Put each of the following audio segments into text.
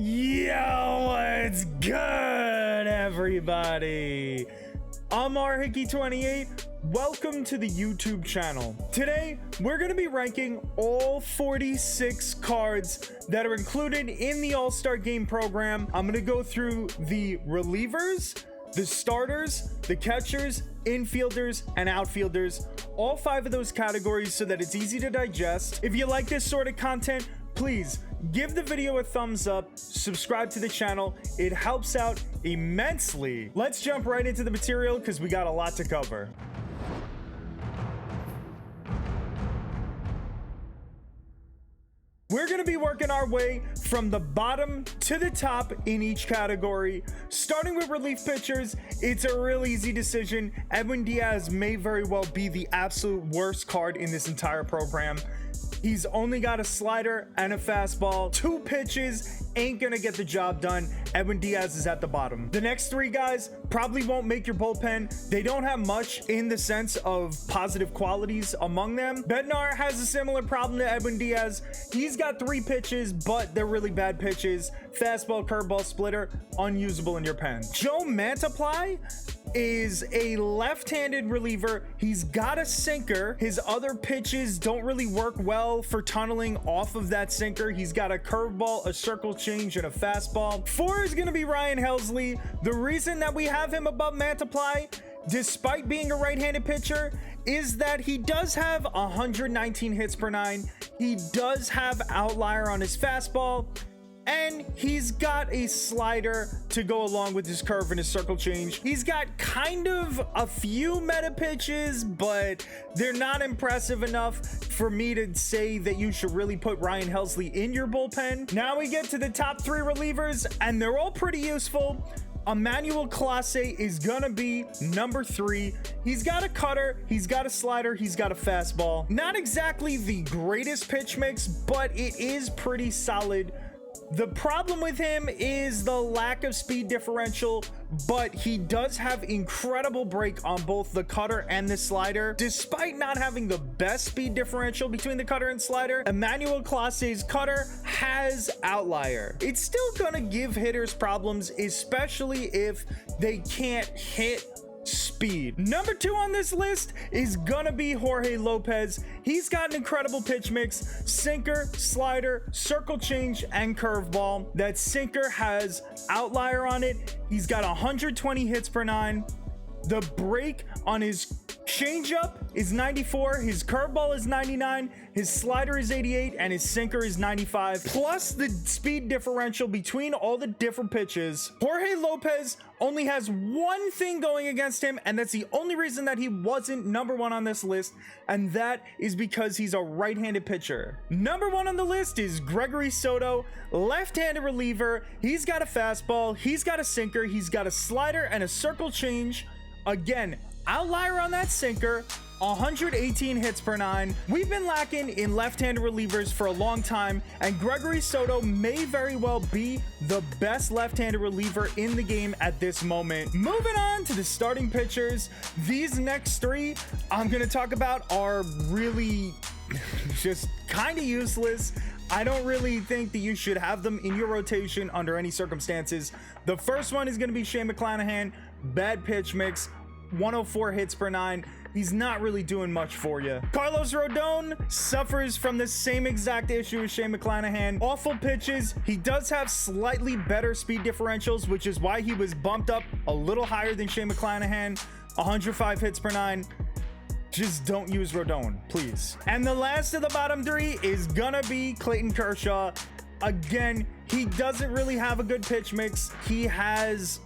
Yo, what's good, everybody? I'm rhicky28. Welcome to the YouTube channel. Today, we're going to be ranking all 46 cards that are included in the All-Star Game program. I'm going to go through the relievers, the starters, the catchers, infielders, and outfielders, all 5 of those categories so that it's easy to digest. If you like this sort of content, please give the video a thumbs up, subscribe to the channel. It helps out immensely. Let's jump right into the material because we got a lot to cover. We're going to be working our way from the bottom to the top in each category. Starting with relief pitchers, it's a real easy decision. Edwin Diaz may very well be the absolute worst card in this entire program. He's only got a slider and a fastball. 2 pitches ain't gonna get the job done. Edwin Diaz is at the bottom. The next 3 guys probably won't make your bullpen. They don't have much in the sense of positive qualities among them. Bednar has a similar problem to Edwin Diaz. He's got 3 pitches, but they're really bad pitches. Fastball, curveball, splitter, unusable in your pen. Joe Mantiply is a left-handed reliever. He's got a sinker. His other pitches don't really work well for tunneling off of that sinker. He's got a curveball, a circle change, and a fastball. 4 is going to be Ryan Hellsley. The reason that we have him above Mantiply, despite being a right-handed pitcher, is that he does have 119 hits per 9. He does have outlier on his fastball, and he's got a slider to go along with his curve and his circle change. He's got kind of a few meta pitches, but they're not impressive enough for me to say that you should really put Ryan Hellsley in your bullpen. Now we get to the top 3 relievers, and they're all pretty useful. Emmanuel Klosse is gonna be number 3. He's got a cutter, he's got a slider, he's got a fastball. Not exactly the greatest pitch mix, but it is pretty solid. The problem with him is the lack of speed differential, but he does have incredible break on both the cutter and the slider. Despite not having the best speed differential between the cutter and slider, Emmanuel Klosse's cutter has outlier. It's still gonna give hitters problems, especially if they can't hit speed. Number 2 on this list is gonna be Jorge Lopez. He's got an incredible pitch mix: sinker, slider, circle change, and curveball. That sinker has outlier on it. He's got 120 hits per 9. The break on his changeup is 94, his curveball is 99, his slider is 88, and his sinker is 95. Plus the speed differential between all the different pitches. Jorge Lopez only has one thing going against him, and that's the only reason that he wasn't number 1 on this list, and that is because he's a right-handed pitcher. Number 1 on the list is Gregory Soto, left-handed reliever. He's got a fastball, he's got a sinker, he's got a slider, and a circle change. Again, outlier on that sinker, 118 hits per 9. We've been lacking in left-handed relievers for a long time, and Gregory Soto may very well be the best left-handed reliever in the game at this moment. Moving on to the starting pitchers, these next 3 I'm going to talk about are really just kind of useless. I don't really think that you should have them in your rotation under any circumstances. The first one is going to be Shane Mcclanahan. Bad pitch mix, 104 hits per 9. He's not really doing much for you. Carlos Rodon suffers from the same exact issue as Shane Mcclanahan. Awful pitches. He does have slightly better speed differentials, which is why he was bumped up a little higher than Shane Mcclanahan. 105 hits per 9. Just don't use Rodon, please. And the last of the bottom 3 is gonna be Clayton Kershaw. Again, he doesn't really have a good pitch mix. He has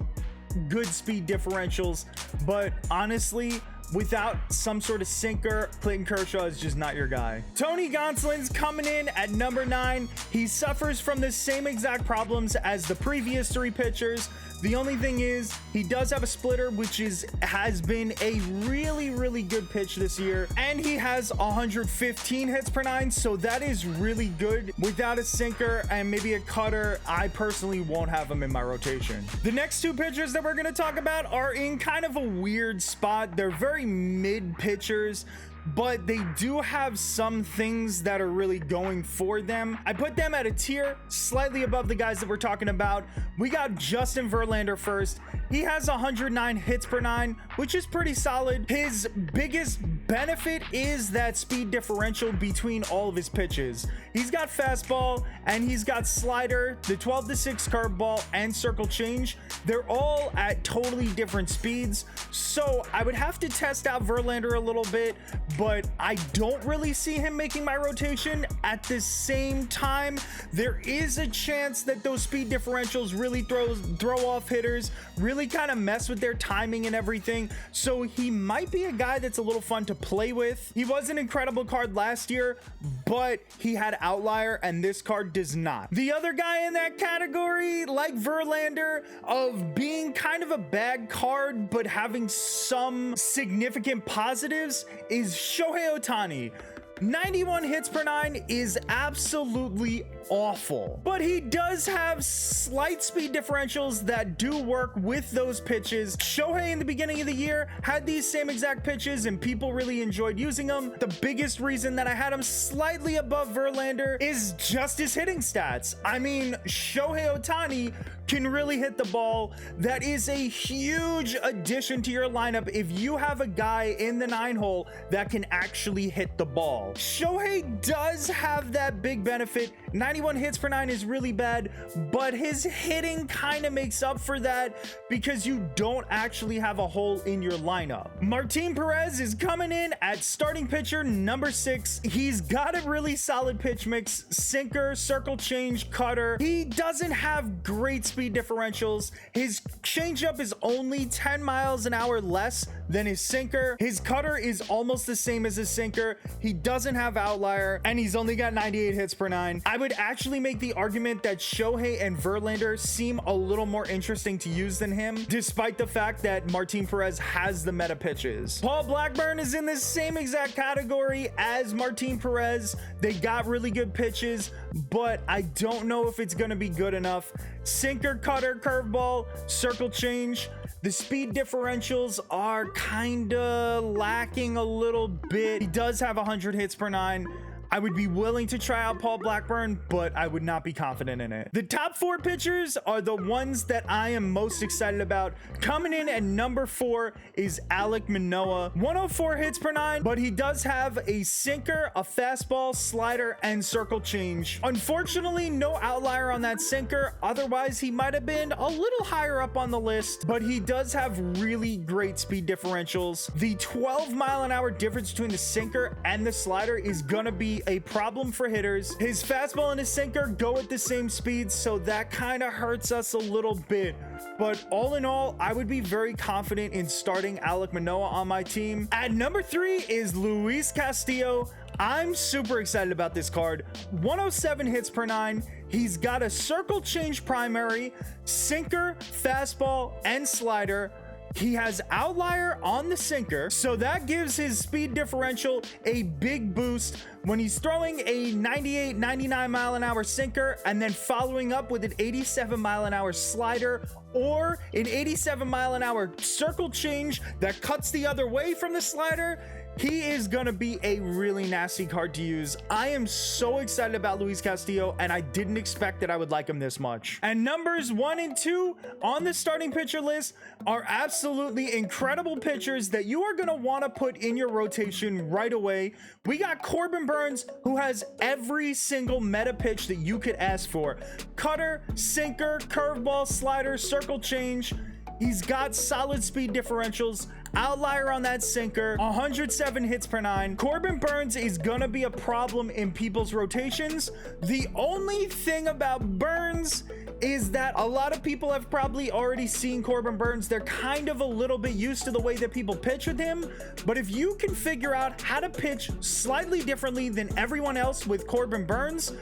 good speed differentials, but honestly, without some sort of sinker, Clayton Kershaw is just not your guy. Tony Gonzalez coming in at number 9. He suffers from the same exact problems as the previous 3 pitchers. The only thing is he does have a splitter, which has been a really good pitch this year, and he has 115 hits per 9, so that is really good. Without a sinker and maybe a cutter, I personally won't have him in my rotation. The next 2 pitchers that we're going to talk about are in kind of a weird spot. They're very mid pitchers. but they do have some things that are really going for them. I put them at a tier slightly above the guys that we're talking about. We got Justin Verlander first. He has 109 hits per nine, which is pretty solid. His biggest benefit is that speed differential between all of his pitches. He's got fastball and he's got slider, the 12-6 curveball, and circle change. They're all at totally different speeds, so I would have to test out Verlander a little bit, but I don't really see him making my rotation. At the same time, there is a chance that those speed differentials really throw off hitters, really kind of mess with their timing and everything, so he might be a guy that's a little fun to play with. He was an incredible card last year, but he had outlier and this card does not. The other guy in that category, like Verlander, of being kind of a bad card but having some significant positives, is Shohei Ohtani. 91 hits per nine is absolutely awful, but he does have slight speed differentials that do work with those pitches. Shohei in the beginning of the year had these same exact pitches and people really enjoyed using them. The biggest reason that I had him slightly above Verlander is just his hitting stats. I mean, Shohei Ohtani can really hit the ball. That is a huge addition to your lineup if you have a guy in the 9-hole that can actually hit the ball. Shohei does have that big benefit. 91 hits per nine is really bad, but his hitting kind of makes up for that because you don't actually have a hole in your lineup. Martin Perez is coming in at starting pitcher number 6. He's got a really solid pitch mix: sinker, circle change, cutter. He doesn't have great speed differentials. His changeup is only 10 miles an hour less than his sinker. His cutter is almost the same as his sinker. He doesn't have outlier, and he's only got 98 hits per nine. I would actually make the argument that Shohei and Verlander seem a little more interesting to use than him, despite the fact that Martin Perez has the meta pitches. Paul Blackburn is in the same exact category as Martin Perez. They got really good pitches, but I don't know if it's going to be good enough. Sinker, cutter, curveball, circle change. The speed differentials are kind of lacking a little bit. He does have 100 hits per nine. I would be willing to try out Paul Blackburn, but I would not be confident in it. The top 4 pitchers are the ones that I am most excited about. Coming in at number 4 is Alec Manoa. 104 hits per nine, but he does have a sinker, a fastball, slider, and circle change. Unfortunately, no outlier on that sinker. Otherwise, he might have been a little higher up on the list, but he does have really great speed differentials. The 12-mile-an-hour difference between the sinker and the slider is gonna be a problem for hitters. His fastball and his sinker go at the same speed, so that kind of hurts us a little bit. But all in all, I would be very confident in starting Alec Manoa on my team. At number 3 is Luis Castillo. I'm super excited about this card. 107 hits per nine. He's got a circle change primary, sinker, fastball, and slider. He has outlier on the sinker, so that gives his speed differential a big boost when he's throwing a 98, 99 mile an hour sinker and then following up with an 87 mile an hour slider or an 87 mile an hour circle change that cuts the other way from the slider. He is going to be a really nasty card to use. I am so excited about Luis Castillo, and I didn't expect that I would like him this much. And numbers 1 and 2 on the starting pitcher list are absolutely incredible pitchers that you are going to want to put in your rotation right away. We got Corbin Burns, who has every single meta pitch that you could ask for. Cutter, sinker, curveball, slider, circle change. He's got solid speed differentials, outlier on that sinker, 107 hits per nine. Corbin Burns is gonna be a problem in people's rotations. The only thing about Burns is that a lot of people have probably already seen Corbin Burns. They're kind of a little bit used to the way that people pitch with him. But if you can figure out how to pitch slightly differently than everyone else with Corbin Burns,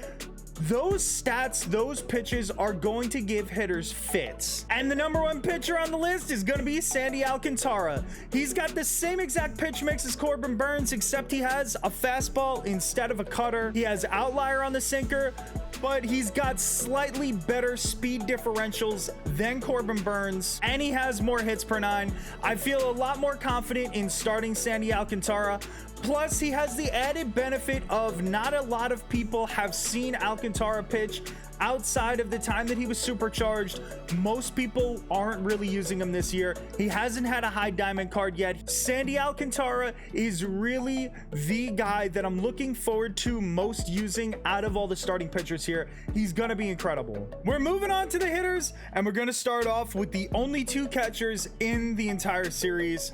those stats, those pitches are going to give hitters fits. And the number 1 pitcher on the list is going to be Sandy Alcantara. He's got the same exact pitch mix as Corbin Burns, except he has a fastball instead of a cutter. He has outlier on the sinker, but he's got slightly better speed differentials than Corbin Burns, and he has more hits per nine. I feel a lot more confident in starting Sandy Alcantara. Plus, he has the added benefit of not a lot of people have seen Alcantara pitch outside of the time that he was supercharged. Most people aren't really using him this year. He hasn't had a high diamond card yet. Sandy Alcantara is really the guy that I'm looking forward to most using out of all the starting pitchers here. He's gonna be incredible. We're moving on to the hitters, and we're gonna start off with the only two catchers in the entire series.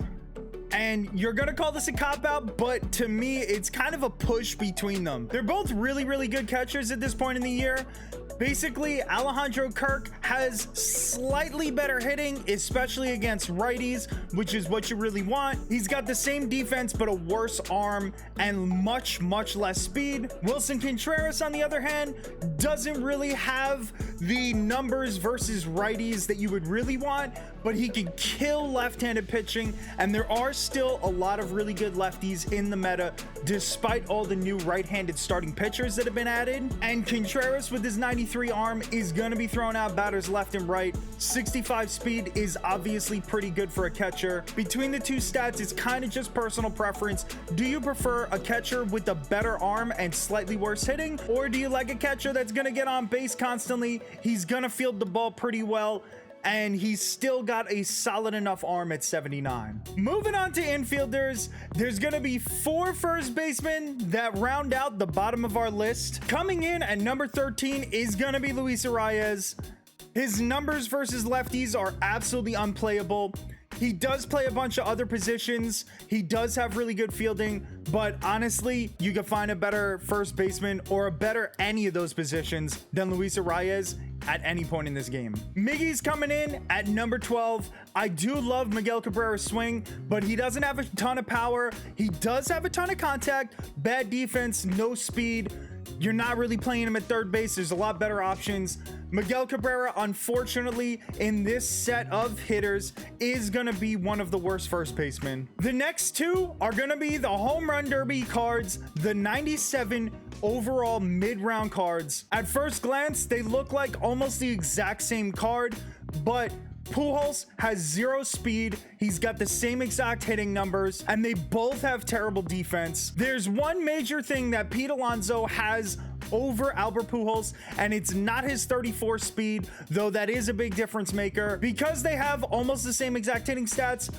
And you're gonna call this a cop-out, but to me, it's kind of a push between them. They're both really, really good catchers at this point in the year. Basically, Alejandro Kirk has slightly better hitting, especially against righties, which is what you really want. He's got the same defense, but a worse arm and much, much less speed. Wilson Contreras, on the other hand, doesn't really have the numbers versus righties that you would really want, but he can kill left-handed pitching, and there are still a lot of really good lefties in the meta, despite all the new right-handed starting pitchers that have been added. And Contreras, with his 93 arm, is going to be throwing out batters left and right. 65 speed is obviously pretty good for a catcher. Between the two stats, it's kind of just personal preference. Do you prefer a catcher with a better arm and slightly worse hitting, or do you like a catcher that's going to get on base constantly? He's going to field the ball pretty well, and he's still got a solid enough arm at 79. Moving on to infielders, there's gonna be 4 first basemen that round out the bottom of our list. Coming in at number 13 is gonna be Luis Arraez. His numbers versus lefties are absolutely unplayable. He does play a bunch of other positions. He does have really good fielding, but honestly, you can find a better first baseman or a better any of those positions than Luis Arraez at any point in this game. Miggy's coming in at number 12. I do love Miguel Cabrera's swing, but he doesn't have a ton of power. He does have a ton of contact, bad defense, no speed. You're not really playing him at third base. There's a lot better options. Miguel Cabrera, unfortunately, in this set of hitters, is going to be one of the worst first basemen. The next two are going to be the home run derby cards, the 97 overall mid-round cards. At first glance, they look like almost the exact same card, but Pujols has 0 speed. He's got the same exact hitting numbers, and they both have terrible defense. There's one major thing that Pete Alonso has over Albert Pujols, and it's not his 34 speed, though that is a big difference maker. Because they have almost the same exact hitting stats,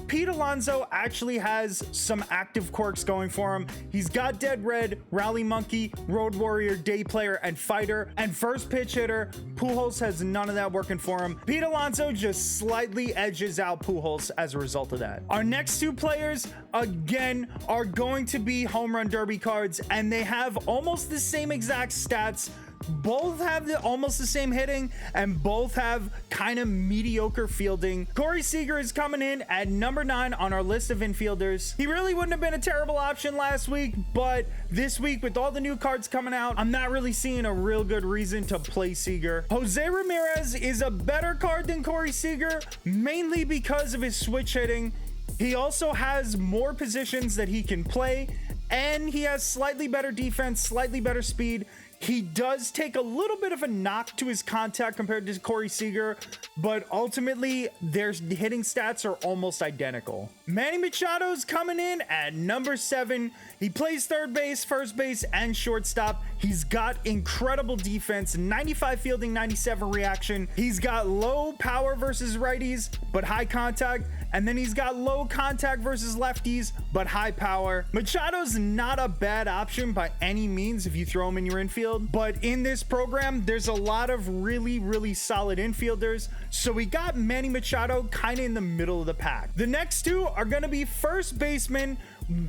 Pete Alonso actually has some active quirks going for him. He's got Dead Red, Rally Monkey, Road Warrior, Day Player, and Fighter, and first pitch hitter. Pujols has none of that working for him. Pete Alonso just slightly edges out Pujols as a result of that. Our next two players, again, are going to be home run derby cards, and they have almost the same exact stats. Both have almost the same hitting, and both have kind of mediocre fielding. Corey Seager is coming in at number 9 on our list of infielders. He really wouldn't have been a terrible option last week, but this week with all the new cards coming out, I'm not really seeing a real good reason to play Seager. Jose Ramirez is a better card than Corey Seager, mainly because of his switch hitting. He also has more positions that he can play, and he has slightly better defense, slightly better speed. He does take a little bit of a knock to his contact compared to Corey Seager, but ultimately their hitting stats are almost identical. Manny Machado's coming in at number 7. He plays third base, first base, and shortstop. He's got incredible defense, 95 fielding, 97 reaction. He's got low power versus righties, but high contact. And then he's got low contact versus lefties, but high power. Machado's not a bad option by any means if you throw him in your infield. But in this program, there's a lot of really, really solid infielders. So we got Manny Machado kind of in the middle of the pack. The next two are going to be first basemen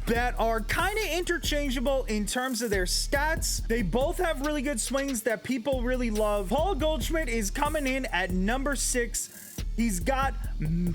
that are kind of interchangeable in terms of their stats. They both have really good swings that people really love. Paul Goldschmidt is coming in at number 6. He's got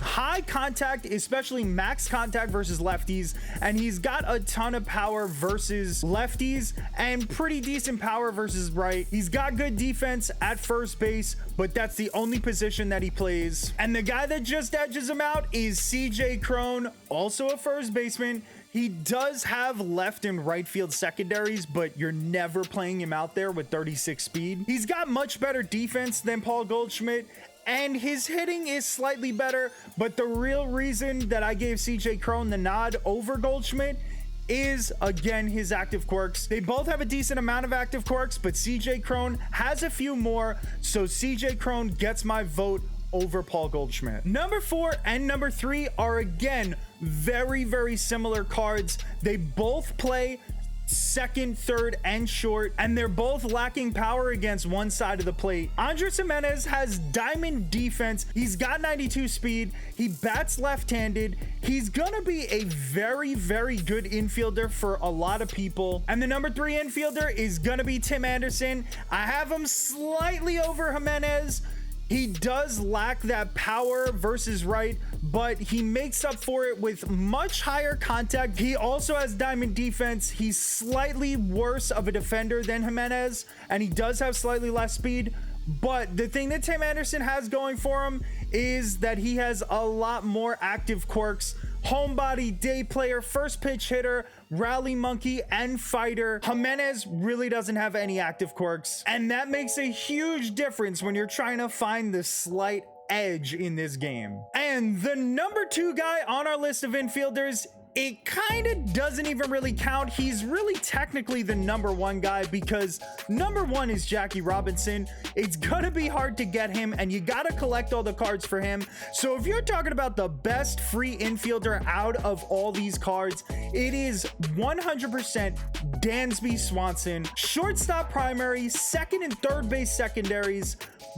high contact, especially max contact versus lefties, and he's got a ton of power versus lefties and pretty decent power versus right. He's got good defense at first base, but that's the only position that he plays. And the guy that just edges him out is CJ Cron, also a first baseman. He does have left and right field secondaries, but you're never playing him out there with 36 speed. He's got much better defense than Paul Goldschmidt, and his hitting is slightly better, but the real reason that I gave CJ Cron the nod over Goldschmidt is, again, his active quirks. They both have a decent amount of active quirks, but CJ Cron has a few more, so CJ Cron gets my vote over Paul Goldschmidt. Number 4 and number 3 are, again, very, very similar cards. They both play second, third, and short, and they're both lacking power against one side of the plate. Andres Gimenez has diamond defense. He's got 92 speed. He bats left-handed. He's gonna be a very, very good infielder for a lot of people. And the number 3 infielder is gonna be Tim Anderson. I have him slightly over Gimenez. He does lack that power versus right, but he makes up for it with much higher contact. He also has diamond defense. He's slightly worse of a defender than Gimenez, and he does have slightly less speed. But the thing that Tim Anderson has going for him is that he has a lot more active quirks. Homebody, day player, first pitch hitter, rally monkey, and fighter. Gimenez really doesn't have any active quirks, and that makes a huge difference when you're trying to find the slight edge in this game. And the number 2 guy on our list of infielders, it kind of doesn't even really count. He's really technically the number 1 guy because number 1 is Jackie Robinson. It's gonna be hard to get him, and you gotta collect all the cards for him. So if you're talking about the best free infielder out of all these cards, it is 100% Dansby Swanson. Shortstop primary, second and third base secondaries,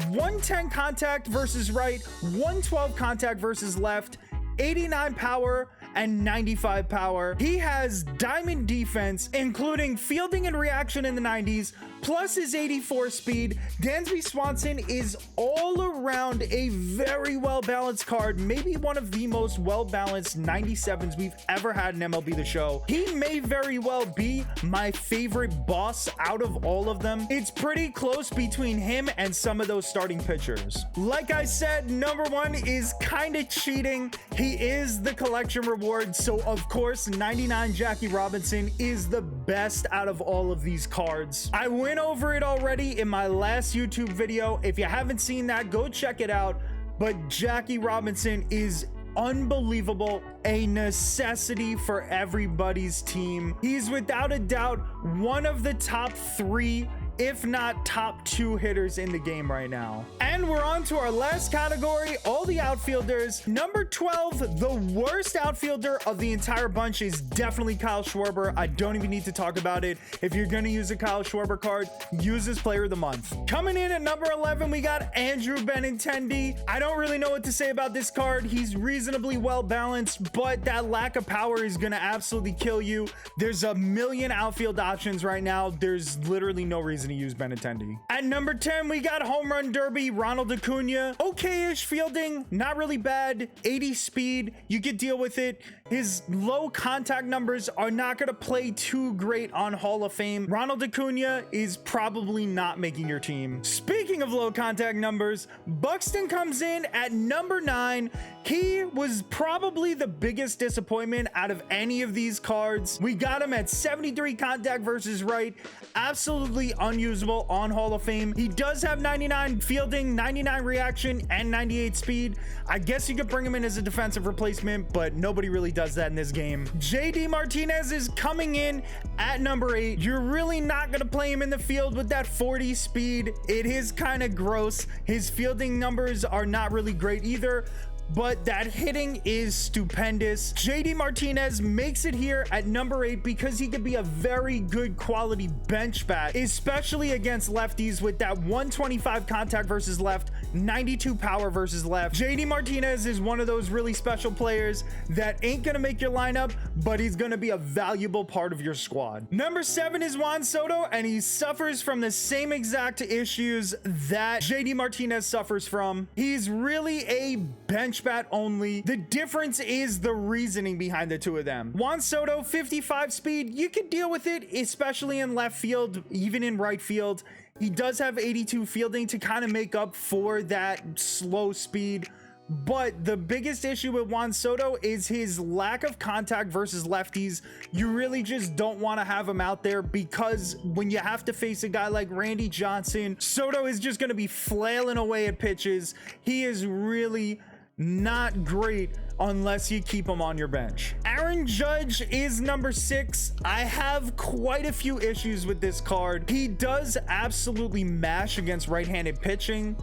110 contact versus right, 112 contact versus left, 89 power, and 95 power. He has diamond defense, including fielding and reaction in the 90s, plus his 84 speed. Dansby Swanson is all around a very well-balanced card, maybe one of the most well-balanced 97s we've ever had in MLB The Show. He may very well be my favorite boss out of all of them. It's pretty close between him and some of those starting pitchers. Like I said, number 1 is kind of cheating. He is the collection reward, so of course 99 Jackie Robinson is the best out of all of these cards. I went over it already in my last YouTube video. If you haven't seen that, go check it out. But Jackie Robinson is unbelievable, a necessity for everybody's team. He's without a doubt one of the top 3, if not top 2 hitters in the game right now. And we're on to our last category, all the outfielders. Number 12, the worst outfielder of the entire bunch is definitely Kyle Schwarber. I don't even need to talk about it. If you're gonna use a Kyle Schwarber card, use his player of the month. Coming in at number 11, we got Andrew Benintendi. I don't really know what to say about this card. He's reasonably well balanced, but that lack of power is gonna absolutely kill you. There's a million outfield options right now. There's literally no reason to use Benintendi. At number 10, we got home run derby Ronald Acuna. Okay-ish fielding, not really bad. 80 speed, you could deal with it. His low contact numbers are not going to play too great on Hall of Fame. Ronald Acuna is probably not making your team. Speaking of low contact numbers, Buxton comes in at number 9. He was probably the biggest disappointment out of any of these cards. We got him at 73 contact versus right, absolutely unusable on Hall of Fame. He does have 99 fielding, 99 reaction, and 98 speed. I guess you could bring him in as a defensive replacement, but nobody really does that in this game. JD Martinez is coming in at number 8. You're really not going to play him in the field with that 40 speed. It is kind of gross. His fielding numbers are not really great either, but that hitting is stupendous. JD Martinez makes it here at number 8 because he could be a very good quality bench bat, especially against lefties with that 125 contact versus left, 92 power versus left. JD Martinez is one of those really special players that ain't gonna make your lineup, but he's gonna be a valuable part of your squad. Number 7 is Juan Soto, and he suffers from the same exact issues that JD Martinez suffers from. He's really a bench bat only. The difference is the reasoning behind the two of them. Juan Soto, 55 speed, you can deal with it, especially in left field, even in right field. He does have 82 fielding to kind of make up for that slow speed. But the biggest issue with Juan Soto is his lack of contact versus lefties. You really just don't want to have him out there, because when you have to face a guy like Randy Johnson, Soto is just going to be flailing away at pitches. He is really not great unless you keep him on your bench. Aaron Judge is number 6. I have quite a few issues with this card. He does absolutely mash against right-handed pitching.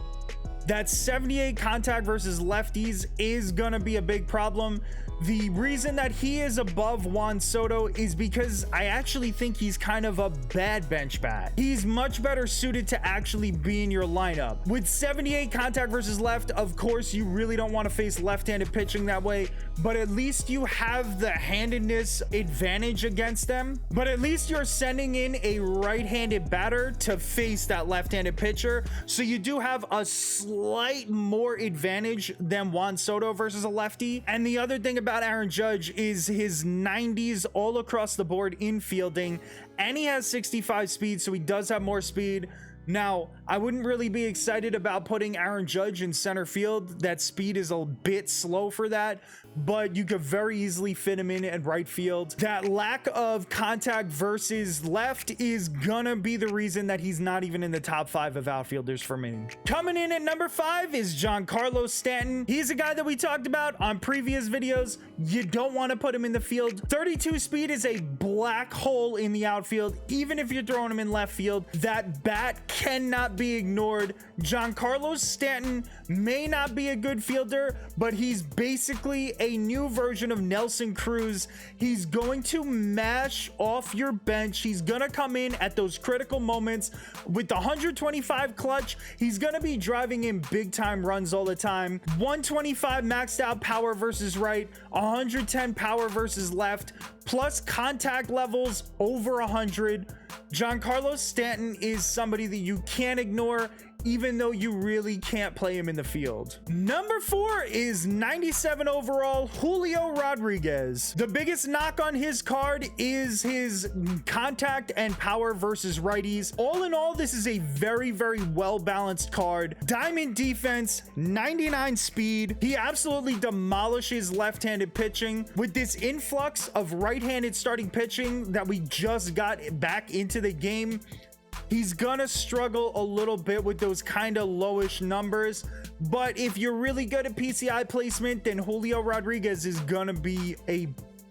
That 78 contact versus lefties is gonna be a big problem. The reason that he is above Juan Soto is because I actually think he's kind of a bad bench bat. He's much better suited to actually be in your lineup. With 78 contact versus left, of course, you really don't want to face left-handed pitching that way, but at least you have the handedness advantage against them. But at least you're sending in a right-handed batter to face that left-handed pitcher, so you do have a slight more advantage than Juan Soto versus a lefty. And the other thing about Aaron Judge is his 90s all across the board in fielding, and he has 65 speed, so he does have more speed. Now, I wouldn't really be excited about putting Aaron Judge in center field. That speed is a bit slow for that, but you could very easily fit him in at right field. That lack of contact versus left is gonna be the reason that he's not even in the top 5 of outfielders for me. Coming in at number 5 is Giancarlo Stanton. He's a guy that we talked about on previous videos. You don't want to put him in the field. 32 speed is a black hole in the outfield. Even if you're throwing him in left field, that bat cannot be ignored. Giancarlo Stanton may not be a good fielder, but he's basically a new version of Nelson Cruz. He's going to mash off your bench. He's gonna come in at those critical moments with the 125 clutch. He's gonna be driving in big time runs all the time. 125 maxed out power versus right, 110 power versus left, plus contact levels over 100. Giancarlo Stanton is somebody that you can't ignore, even though you really can't play him in the field. Number 4 is 97 overall Julio Rodriguez. The biggest knock on his card is his contact and power versus righties. All in all, this is a very, very well-balanced card. Diamond defense, 99 speed. He absolutely demolishes left-handed pitching. With this influx of right-handed starting pitching that we just got back into the game, he's gonna struggle a little bit with those kind of lowish numbers, but if you're really good at PCI placement, then Julio Rodriguez is gonna be a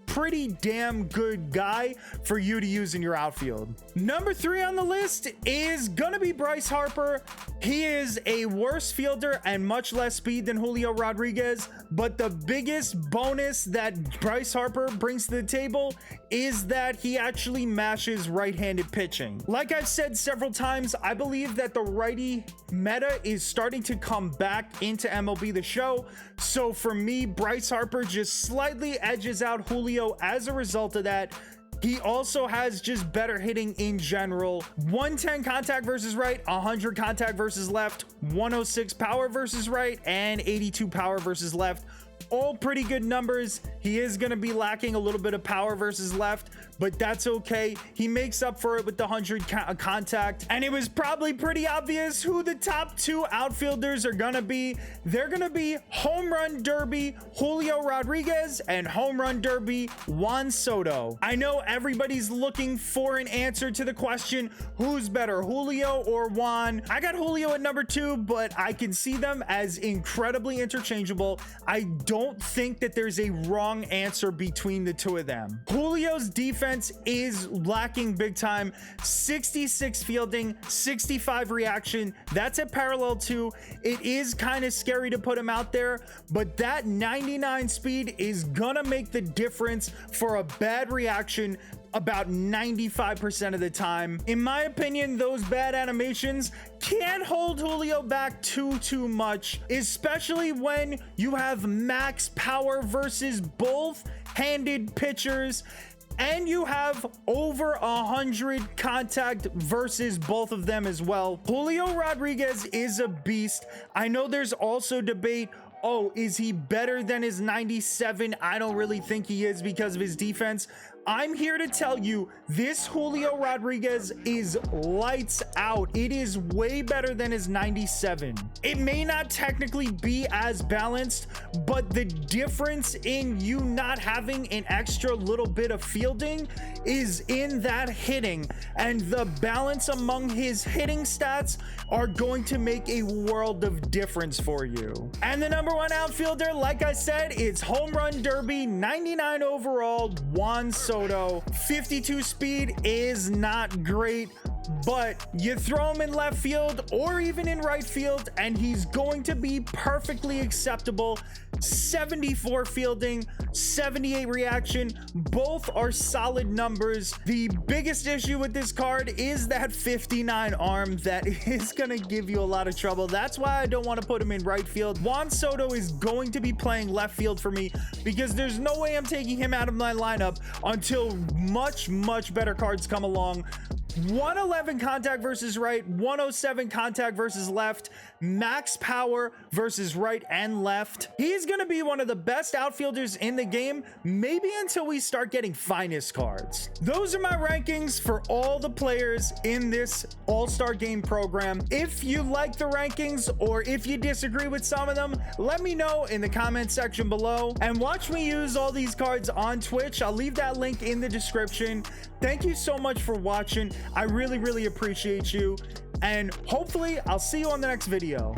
pretty damn good guy for you to use in your outfield. Number 3 on the list is gonna be Bryce Harper. He is a worse fielder and much less speed than Julio Rodriguez, but the biggest bonus that Bryce Harper brings to the table is that he actually mashes right-handed pitching. Like I've said several times, I believe that the righty meta is starting to come back into MLB The Show. So for me, Bryce Harper just slightly edges out Julio as a result of that. He also has just better hitting in general. 110 contact versus right, 100 contact versus left, 106 power versus right, and 82 power versus left. All pretty good numbers. He is going to be lacking a little bit of power versus left, but that's okay. He makes up for it with the 100 contact. And it was probably pretty obvious who the top 2 outfielders are going to be. They're going to be Home Run Derby Julio Rodriguez and Home Run Derby Juan Soto. I know everybody's looking for an answer to the question, who's better, Julio or Juan? I got Julio at number 2, but I can see them as incredibly interchangeable. I don't think that there's a wrong answer between the two of them. Julio's defense is lacking big time. 66 fielding, 65 reaction. That's a parallel 2. It is kind of scary to put him out there, but that 99 speed is gonna make the difference for a bad reaction about 95% of the time. In my opinion, those bad animations can't hold Julio back too much, especially when you have max power versus both handed pitchers and you have over 100 contact versus both of them as well. Julio Rodriguez is a beast. I know there's also debate, oh, is he better than his 97? I don't really think he is because of his defense. I'm here to tell you this Julio Rodriguez is lights out. It is way better than his 97. It may not technically be as balanced, but the difference in you not having an extra little bit of fielding is in that hitting, and the balance among his hitting stats are going to make a world of difference for you. And the number one outfielder, like I said, it's home run derby, 99 overall, Juan Soto. 52 speed is not great, but you throw him in left field or even in right field and he's going to be perfectly acceptable. 74 fielding, 78 reaction, both are solid numbers. The biggest issue with this card is that 59 arm that is gonna give you a lot of trouble. That's why I don't want to put him in right field. Juan Soto is going to be playing left field for me because there's no way I'm taking him out of my lineup until much better cards come along. 111 contact versus right, 107 contact versus left, max power versus right and left. He's going to be one of the best outfielders in the game, maybe until we start getting finest cards. Those are my rankings for all the players in this All-Star Game program. If you like the rankings or if you disagree with some of them, let me know in the comment section below, and watch me use all these cards on Twitch. I'll leave that link in the description. Thank you so much for watching. I really appreciate you, and hopefully I'll see you on the next video.